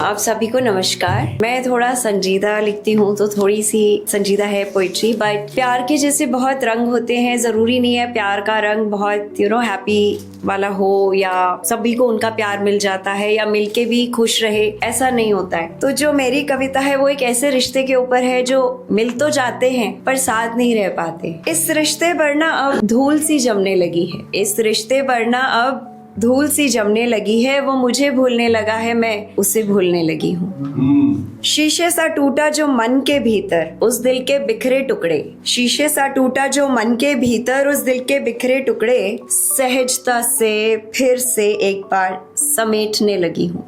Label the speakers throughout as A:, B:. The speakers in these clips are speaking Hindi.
A: आप सभी को नमस्कार। मैं थोड़ा संजीदा लिखती हूँ तो थोड़ी सी संजीदा है पोइट्री, बट प्यार के जैसे बहुत रंग होते हैं। जरूरी नहीं है प्यार का रंग बहुत हैप्पी वाला हो या सभी को उनका प्यार मिल जाता है या मिलके भी खुश रहे, ऐसा नहीं होता है। तो जो मेरी कविता है वो एक ऐसे रिश्ते के ऊपर है जो मिल तो जाते हैं पर साथ नहीं रह पाते। इस रिश्ते पर ना अब धूल सी जमने लगी है, इस रिश्ते पर ना अब धूल सी जमने लगी है। वो मुझे भूलने लगा है, मैं उसे भूलने लगी हूँ। शीशे सा टूटा जो मन के भीतर उस दिल के बिखरे टुकड़े, शीशे सा टूटा जो मन के भीतर उस दिल के बिखरे टुकड़े, सहजता से फिर से एक बार समेटने लगी हूँ।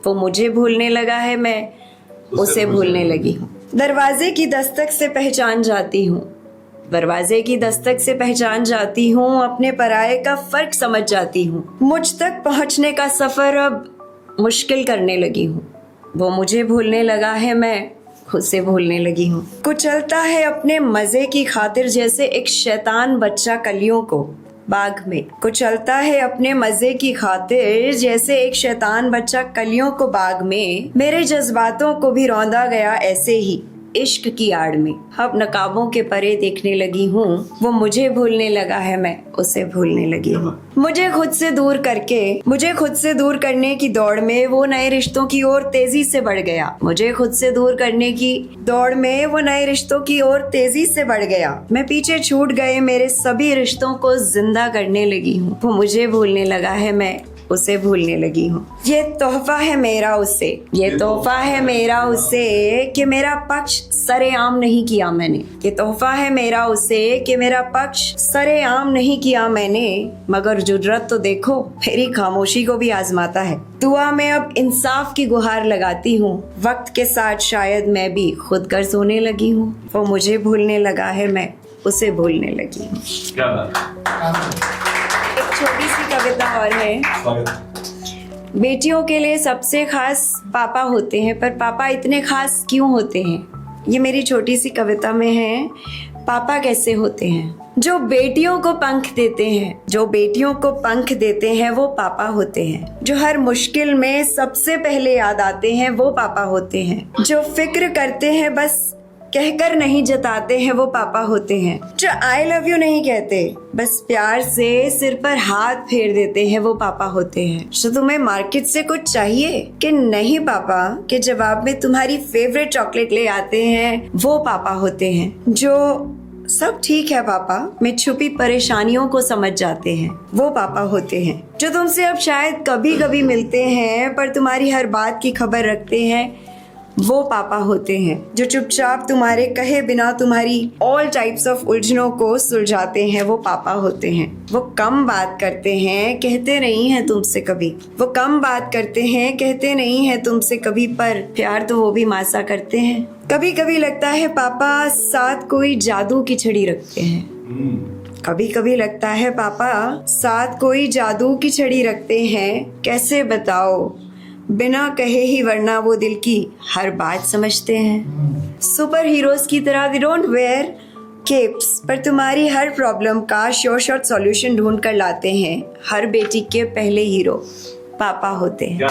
A: वो मुझे भूलने लगा है, मैं उसे भूलने लगी हूँ। दरवाजे की दस्तक से पहचान जाती हूँ, दरवाजे की दस्तक से पहचान जाती हूँ, अपने पराये का फर्क समझ जाती हूँ। मुझ तक पहुँचने का सफर अब मुश्किल करने लगी हूँ। वो मुझे भूलने लगा है, मैं उसे भूलने लगी हूँ। कुचलता है अपने मजे की खातिर जैसे एक शैतान बच्चा कलियों को बाग में, कुचलता है अपने मजे की खातिर जैसे एक शैतान बच्चा कलियों को बाग में। मेरे जज्बातों को भी रौंदा गया ऐसे ही इश्क की आड़ में, अब नकाबों के परे देखने लगी हूँ। वो मुझे भूलने लगा है, मैं उसे भूलने लगी हूँ। मुझे खुद से दूर करने की दौड़ में वो नए रिश्तों की ओर तेजी से बढ़ गया। मुझे खुद से दूर करने की दौड़ में वो नए रिश्तों की ओर तेजी से बढ़ गया। मैं पीछे छूट गए मेरे सभी रिश्तों को जिंदा करने लगी हूँ। वो मुझे भूलने लगा है, मैं उसे भूलने लगी हूँ। ये तोहफा है मेरा उसे, ये तोहफा है मेरा उसे कि मेरा पक्ष सरेआम नहीं किया मैंने। ये तोहफा है मेरा उसे कि मेरा पक्ष सरेआम नहीं किया मैंने। मगर जुर्रत तो देखो मेरी खामोशी को भी आजमाता है। दुआ में अब इंसाफ की गुहार लगाती हूँ। वक्त के साथ शायद मैं भी खुद गर्ज होने लगी हूँ। वो मुझे भूलने लगा है, मैं उसे भूलने लगी हूँ। एक छोटी सी कविता और है। बेटियों के लिए सबसे खास पापा होते हैं, पर पापा इतने खास क्यों होते हैं? ये मेरी छोटी सी कविता में है। पापा कैसे होते हैं? जो बेटियों को पंख देते हैं, जो बेटियों को पंख देते हैं वो पापा होते हैं। जो हर मुश्किल में सबसे पहले याद आते हैं वो पापा होते हैं। जो फिक्र करते हैं बस कहकर नहीं जताते हैं वो पापा होते हैं। जो आई लव यू नहीं कहते बस प्यार से सिर पर हाथ फेर देते हैं वो पापा होते हैं। जो तुम्हें मार्केट से कुछ चाहिए कि नहीं पापा के जवाब में तुम्हारी फेवरेट चॉकलेट ले आते हैं वो पापा होते हैं। जो सब ठीक है पापा में छुपी परेशानियों को समझ जाते हैं वो पापा होते हैं। जो तुमसे अब शायद कभी कभी मिलते हैं पर तुम्हारी हर बात की खबर रखते हैं वो पापा होते हैं। जो चुपचाप तुम्हारे कहे बिना तुम्हारी ऑल टाइप्स ऑफ उलझनों को सुलझाते हैं वो पापा होते हैं। वो कम बात करते हैं, कहते नहीं हैं तुमसे कभी, वो कम बात करते हैं, कहते नहीं हैं तुमसे कभी, पर प्यार तो वो भी मासा करते हैं। कभी कभी लगता है पापा साथ कोई जादू की छड़ी रखते हैं। कभी कभी लगता है पापा साथ कोई जादू की छड़ी रखते हैं। कैसे बताओ बिना कहे ही, वरना वो दिल की हर बात समझते हैं। सुपर हीरोज की तरह दे डोंट वेयर केप्स, पर तुम्हारी हर प्रॉब्लम का शॉर्ट सॉल्यूशन ढूंढ कर लाते हैं। हर बेटी के पहले हीरो पापा होते हैं।